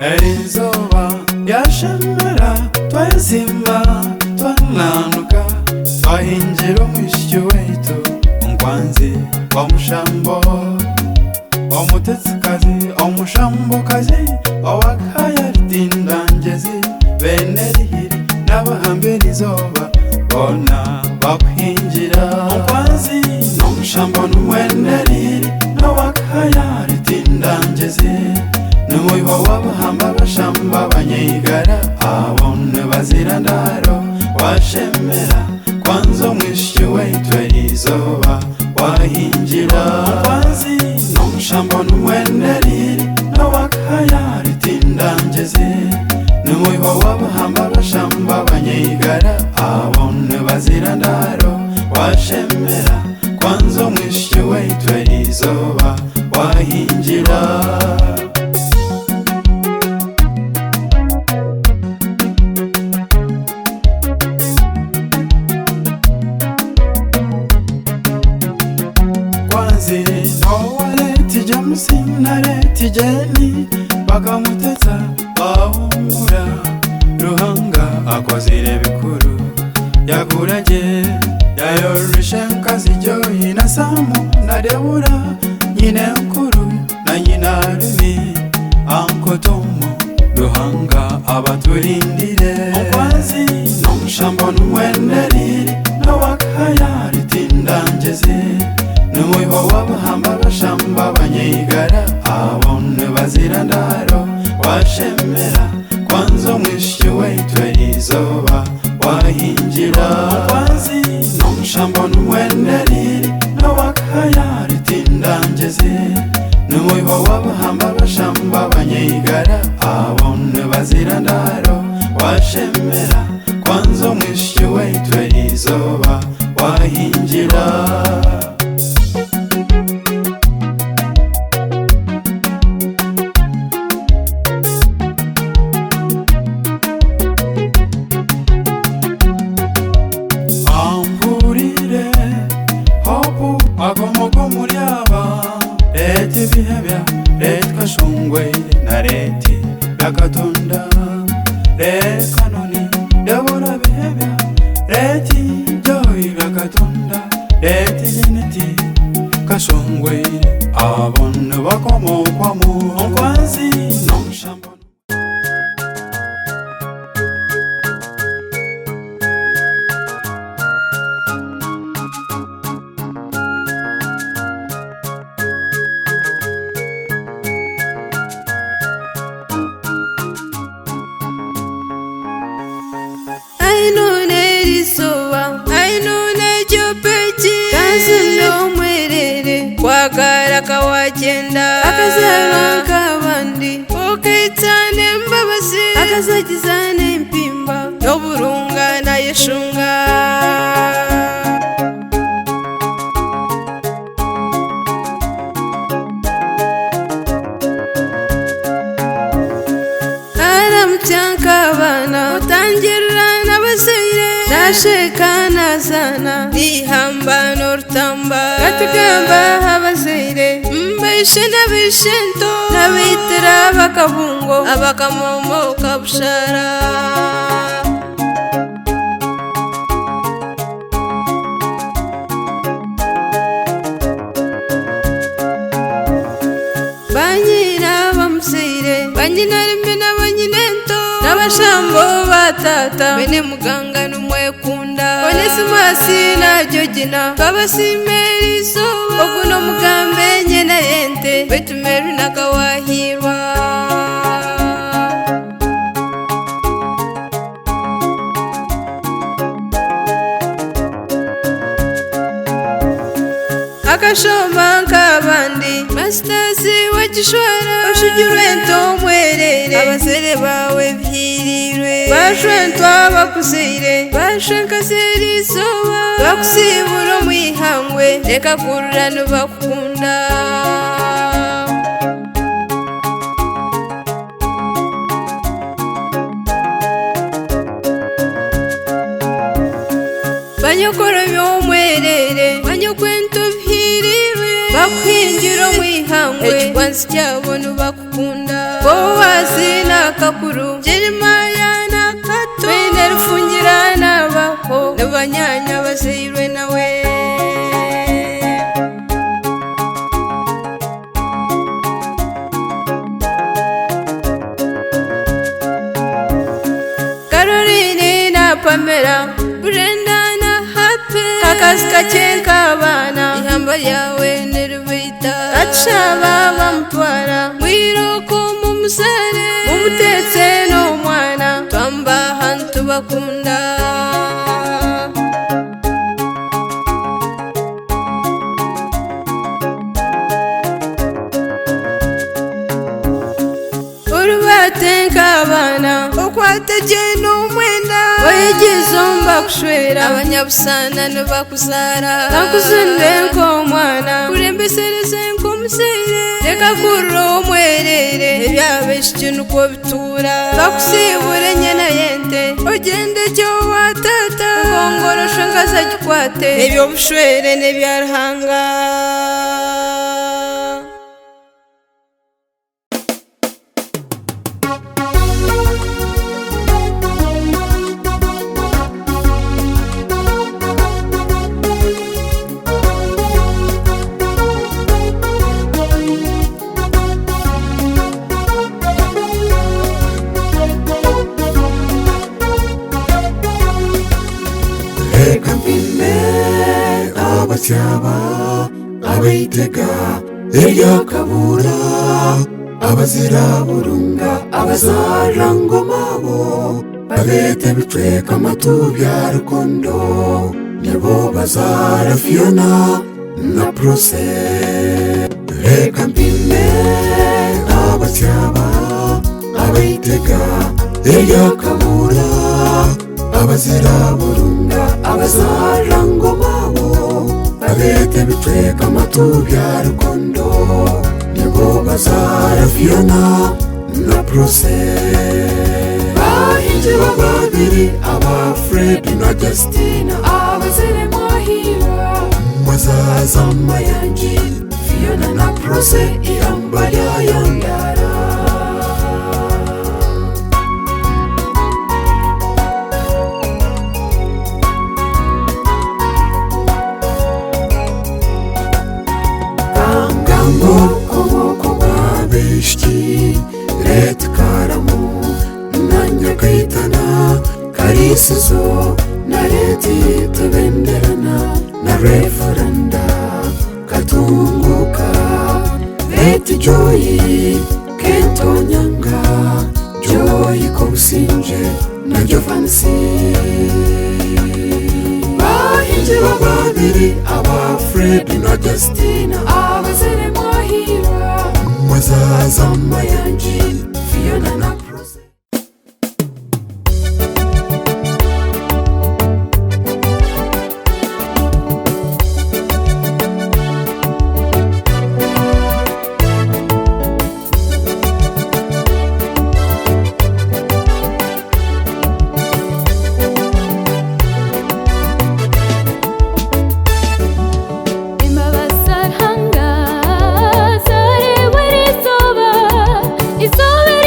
Elizoba yashemera twazimba twananuka twahinjira umwishyushyu wetu umukwanzi wa mushambo omutetsikazi omushambokazi owakaya ritindangezi bene rihiri n'abahambira izoba bona bakwinjira umukwanzi n'omushambo n'umwene rihiri n'owakaya ritindangezi n'umuyiho w'abahamba bashamba banyigara abone bazira ndaro washemera kwanza umwishyushyu wetu Elizoba wahinjira umukwanzi n'omushambo n'umwene rihiri n'owakaya ritindangezi n'umuyiho w'abahamba bashamba banyigara abone bazira ndaro washemera kwanza umwishyushyu wetu Elizoba wahinjira Sinareti jeni bakamutetsa bahumura ruhanga akozire bikuru yaguraje yayorishe nkazi joyi na samu na debura nyine nkuru na nyina rumi ankotomo ruhanga abaturindire umukwanzi n'omushambo n'umwene rihiri n'owakaya ritindangezi n'umuyiho w'abahamba bashamba banyigara abone bazira ndaro washemera kwanza umwishyushyu wetu Elizoba wahinjira umukwanzi n'omushambo n'umwene rihiri n'owakaya ritindangezi n'umuyiho w'abahamba bashamba banyigara abone bazira ndaro washemera kwanza umwishyushyu wetu Elizoba wahinjira agomogo muryaba leti bihebya leti kashungwe na leti yakatonda leti kanoni debora bihebya leti joyi yakatonda leti jeneti kashungwe abone bakomokwamu umukwanzi n'omushambo kwagara kawagenda akazaba kabandi ukitane mbabazi akazagizane impimba n'oburunga na yeshunga aramutyanka abana utangira n'abazire nasheka nazana ihamba n'orutamba katugamba abazire mbaishe n'abishento n'abitira bakabungo abakamomo kabushara banyina bamusire banyina rimwe n'abanyinento n'abashambo batata bene muganga n'umwekunda onesimasi na jogina kabasimera izuba oguno mugambe nyena yente betumeru nakawahirwa akashoma nk'abandi masitazi wa gishwara ushugirwento mwerere abazere bawe byirirwe bashwentwa bakuzire bashwenkazira izuba bakusibura mwihangwe reka kururano bakunda banyokora by'umwerere banyokwento byirirwe bakwinjira mwihangwe ekigwansi cyabo nubakukunda bo wazina bakuru Jeremiah na Kato Wene rufungira n'abaho n'abanyanya bazirwe nawe Caroline na Pamela Brenda na Happy akazi kake kabana ihamba yawe nirubita acaba bamutwara mwiroko mu musare umutetse no mwana twamba hantu bakunda urubatenka abana ukwateje n'umwenda wayigizomba kushwera abanyabusana n'abakuzara nakuzunde nko mwana kurembesereze nko musere reka kurro mwerere ebyabeshye nuko bitura bakusibure nyena yente ogende cyo watata ngongorosho ngaza gikwate ebyo bushwere nebyarhanga abasyaba abayitega eryakabura abazira burunga abazarangomabo babete bitweka amatu bya rukondo nibo bazara Fiona na Prose reka mpime abasyaba abayitega eryakabura abazira burunga abazarangomabo babete bitweka amatu bya rukondo nibo bazara Fiona na Prose bahinje babiri aba Fred na Justina abazire mahira bazaza mayanji Fiona na Prose ihamba yayongara Red karamu nanya kaitana karisizo na reti tubenderana na referenda katunguka reti joyi kento nyanga joyi kousinje na jovansi bahinje babiri aba Fred na Justina abazire mahira wazaza mayanji Fiona na Prose It's over,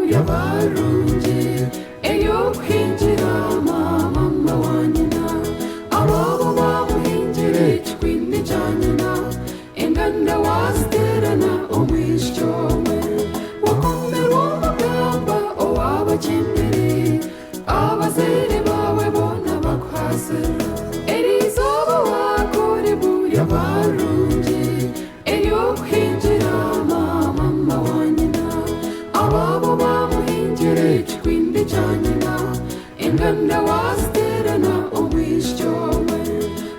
buya barungi eyo kwinjira mama wa nyina ababo bamuhingire ikikwindi cya nyina inganda waziterana umwishyomwe wakomera umugamba owabakindiri abazere bawe bona bakwasera erizoba wakore buya barungi eyo kwinjira mama wa nyina ababo bamuhingire ikikwindi cya nyina inganda waziterana umwishyomwe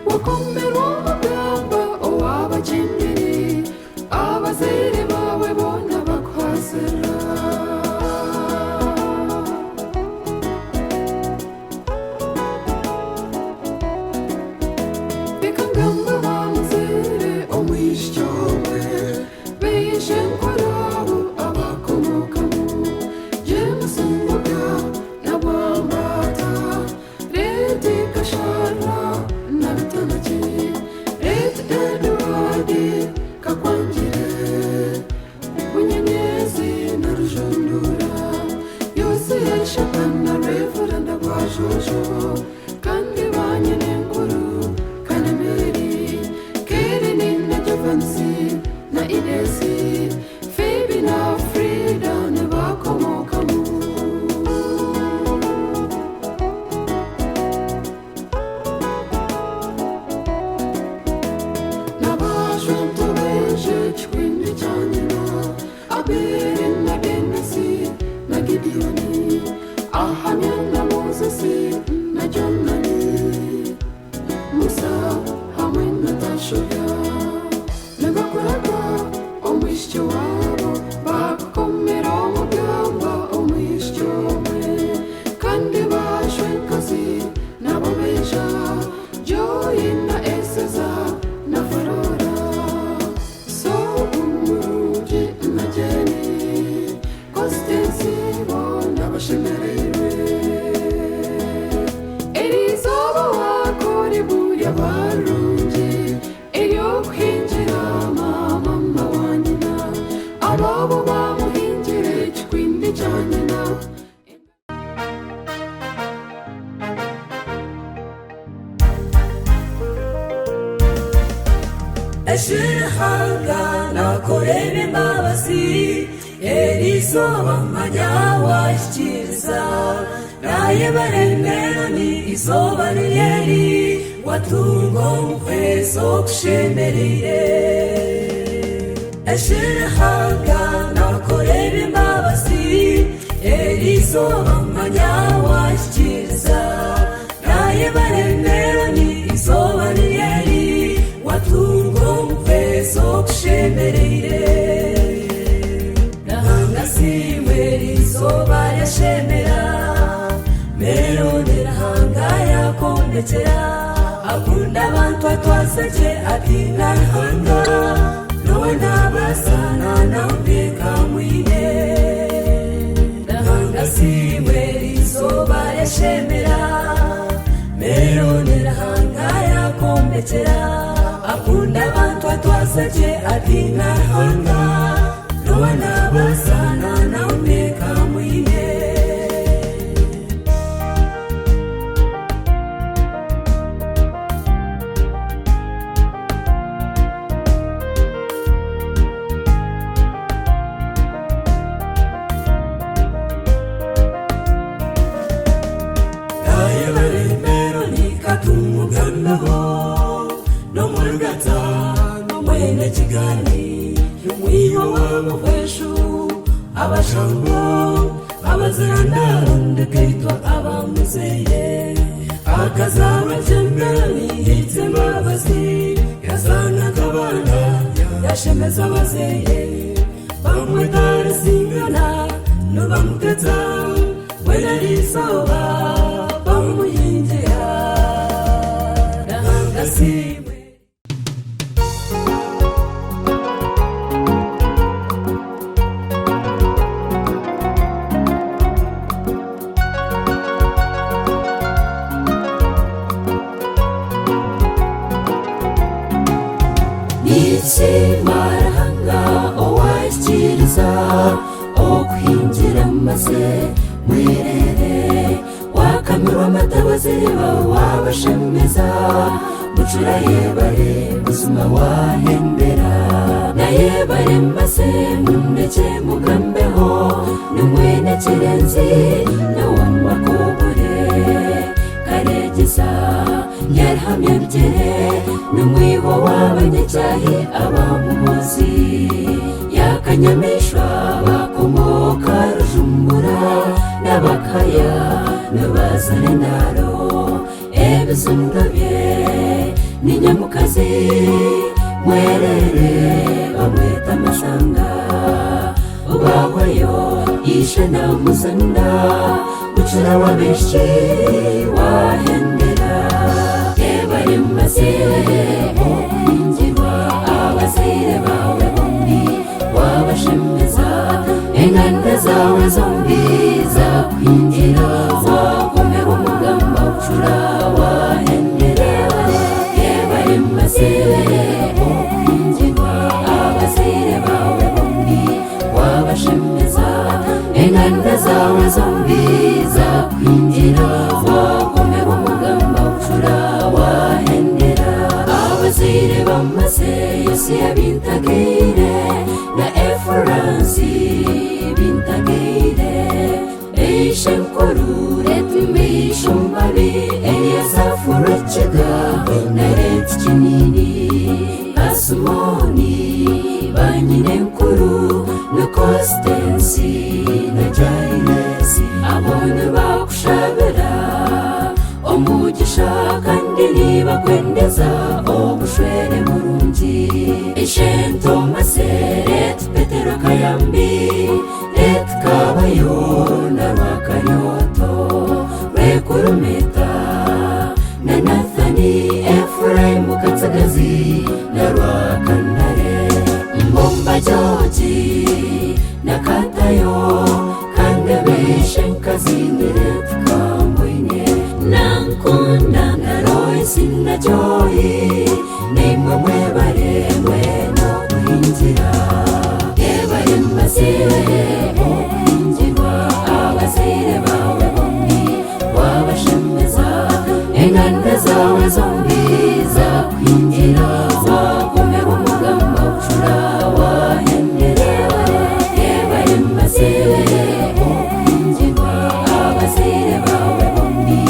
wakomera umugamba owabakindiri abazere bawe bona bakwasera kandi banyene nguru kanemeri kereni na javansi na inesi Phoebe na Frida ne bakomokamu nabajunto beje chikwindi chanina abere na denesi na Gideoni ahamya na Moses na Jonani Musa hamwe na Tashoya n'abakoraga umwisyo wabo bakomera umugamba umwisyo umwe kandi bashwekazi n'ababeja Joyi na Eseza na Farora so umurugi na Jeni Konstansi bo n'abashemererwe erizoba wakore buya barungi eyo kwinjira mama wa nyina ababo bamuhingire ikikwindi cya nyina Eshirahanga nakorera imbabazi erizoba manya washyikiriza naye baremera ni izoba riyeri watungo mkwezo kushemereye Eshirahanga nakorera imbabazi erizoba manya washyikiriza naye baremera ni izoba riyeri watungo mkwezo kushemereye nahanga siwe rizoba yashemera meronera hanga yakondekera akunda abantu atwaseke ati nahanga nowe nabasana nawe mwine nahanga siwe rizoba yashemera meronera hanga yakondekera akunda abantu atwaseke ati nahanga nowe nabasana nawe mwine no mulgata no mwene kigani mwiyo wangu kweshu abashango abaziranda ndekaitwa abamuzeye akazaba jembani hitsemabasi yazana kabana yashemeza abazeye bamwetara singana no bamuteta wena risoba bamuyinjira nahanga Marahanga owashyikiriza okwinjira abazireba wabashemeza bucura yebare buzima wahembera na yebare mbase mundeke mugambeho numwene kirenzi nawamakobore karegeza yarhamye byere numwiho w'abanyacyahi abamuhozi yakanyamishwa bakomoka rujumbura n'abakaya n'abazane ndaro ebizundabye n'inyamukazi mwerere bamwita amasanga ubahwayo yishe na muzanda bucura w'abenshi wahendera yebare maze okwingirwa abazire bawe bombi wabashemeza inganda zawe zombi zakwinjira wakomera umugamba bucura wahendera yebare maze okwingirwa abazire bawe bombi wabashemeza inganda zawe zombi zakwinjira wakomera umugamba bucura wahendera abazire bamaze yose yabintagire na efuransi bintagire eishenkuru retmishumbabi eliyasafurachiga na reti kinini asumoni banyine nkuru na kostensi na jailesi abone bakushabira omugisha kandi nibakwendeza obushwere murungi ishento maseret petero kayambi et kabayo na rwakanyoto rekurumeta na nathani efraimu katsagazi na rwakandare mbomba joji na katayo kandabeshenkazi niret kamboine nankunda naroy sinna joyi nimwe mwebare mweno kuhinjira yebare mbasire okwinjirwa abazire bawe bombi wabashemeza inganda zawe zombi zakwinjira wakomera umugamba bucura wahendera yebare mbasire okwinjirwa abazire bawe bombi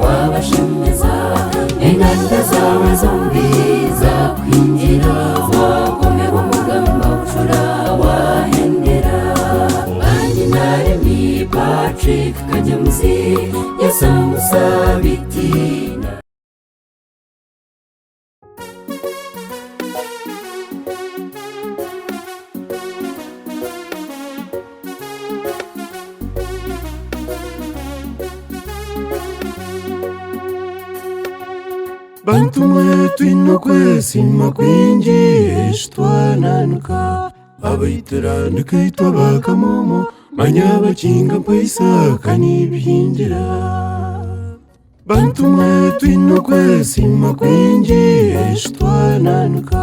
wabashemeza inganda zawe zombi zakwinjira wakomera umugamba bucura wahendera banyinaremi Patrick Kajamuzi yasamusabitina bantu mwetu inokwesima kwinji eshtwananuka abaiterandika itwa bakamomo manya bakinga mpaisa kanibihingira bantu mwetu inokwesima kwinji eshtwananuka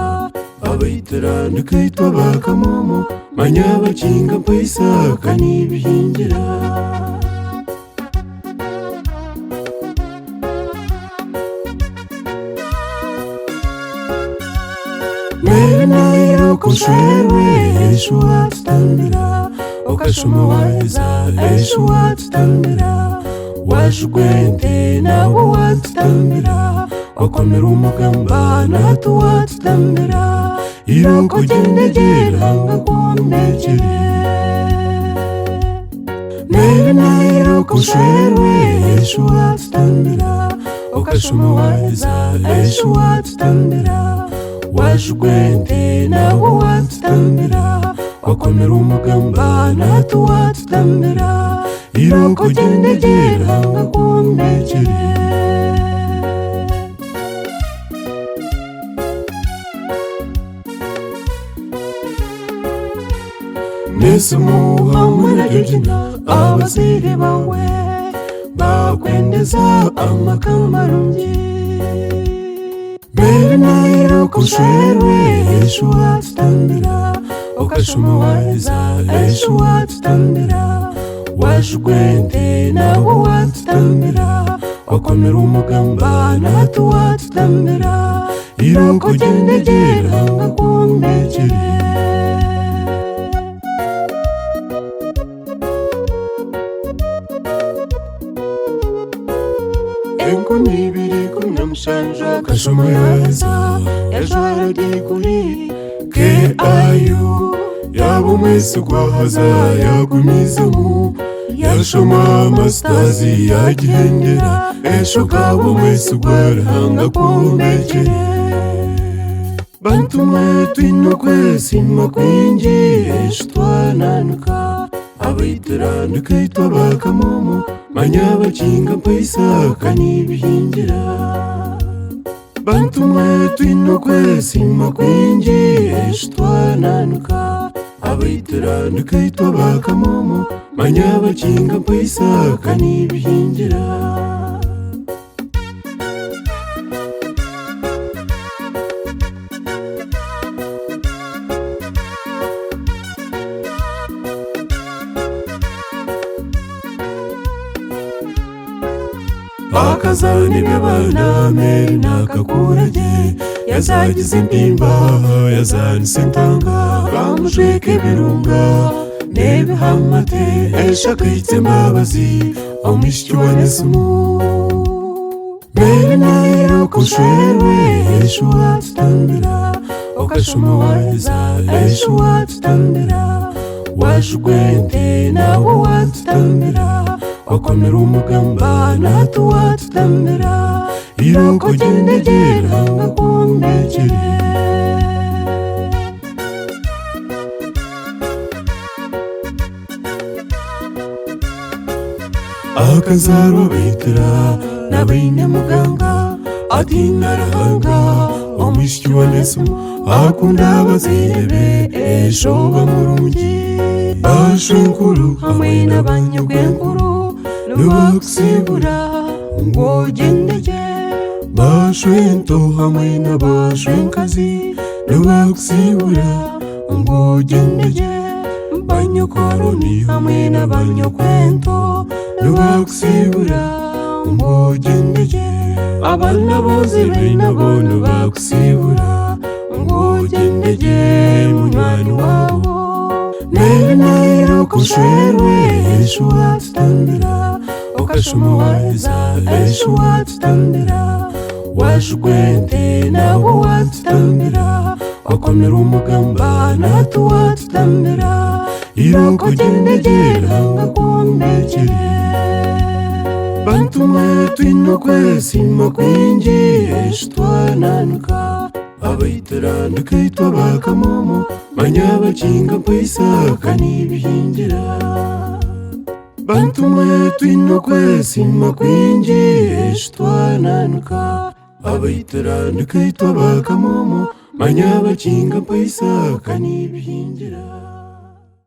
abaiterandika itwa bakamomo manya bakinga mpaisa kanibihingira Nairo kushwewe eshu watstambira okashuma waiza eshu watstambira washugwente nawo watstambira wakomera umugamba natu watstambira iroko jendegera kumekere Nairo kushwewe eshu watstambira okashuma waiza eshu watstambira washugwente nawo watstambira wakomera umugamba natu watstambira iroko jendegera kumekere nesumuha murajojina abazire bawe bakwendeza amakamarungi Nairo kushwewe eshu watstambira okashuma waiza eshu watstambira washugwente nawo watstambira wakomera umugamba natuwa tutambira iroko gendegera hanga kumbekere enkumi ibiri kumi na mushanja kashoma yaza yajwara diguri ke ayu yaba umwese gwahaza yagumizemu yashoma mastazi yagihendera esho kabo mwese gwarahanga kumbekere bantu mwe twino kwesima kwinji esho twananuka abaiteranuka itwa bakamomo manya bakinga mpaisaka nibihingira bantu mwe twino kwesima kwinji esho twananuka abaiteranuka itwa bakamomo manya bakinga mpaisaka nibihingira akazani by'abana meri nakakurage yazagize impimba yazanise ntanga bamujweka ibirunga nebihamate eshakayitse mbabazi omwishiki wa nesemu meri nayo kushwerwe esho watutambira okashoma waheza esho watutambira washugwente nawo watutambira wakomera umugamba natuwa tutambira iroko gendegera hanga kumbekere akazaro bitira nabaine muganga ati narahanga omwishiki wa nesemu akunda abazirebe esho bamurungi bashenkuru hamwe n'abanyagwenkuru nubakusibura ngo gendege bashwento hamwe n'abashwenkazi nubakusibura ngo gendege banyokoroni hamwe n'abanyokwento nubakusibura ngo gendege abana bozirwe nabo nubakusibura ngo gendege munywani wabo meri nayo kushwerwe esho watutambira okashoma waheza esho watutambira washugwente nawo watutambira wakomera umugamba natuwa tutambira iroko gendegera hanga kumbekere bantu mwe twino kwesima kwinji esho twananuka abaiteranuka itwa bakamomo manya bakinga mpaisaka nibihingira bantu mwe twino kwesima kwinji esho twananuka abaiteranuka itwa bakamomo manya bakinga mpaisaka nibihingira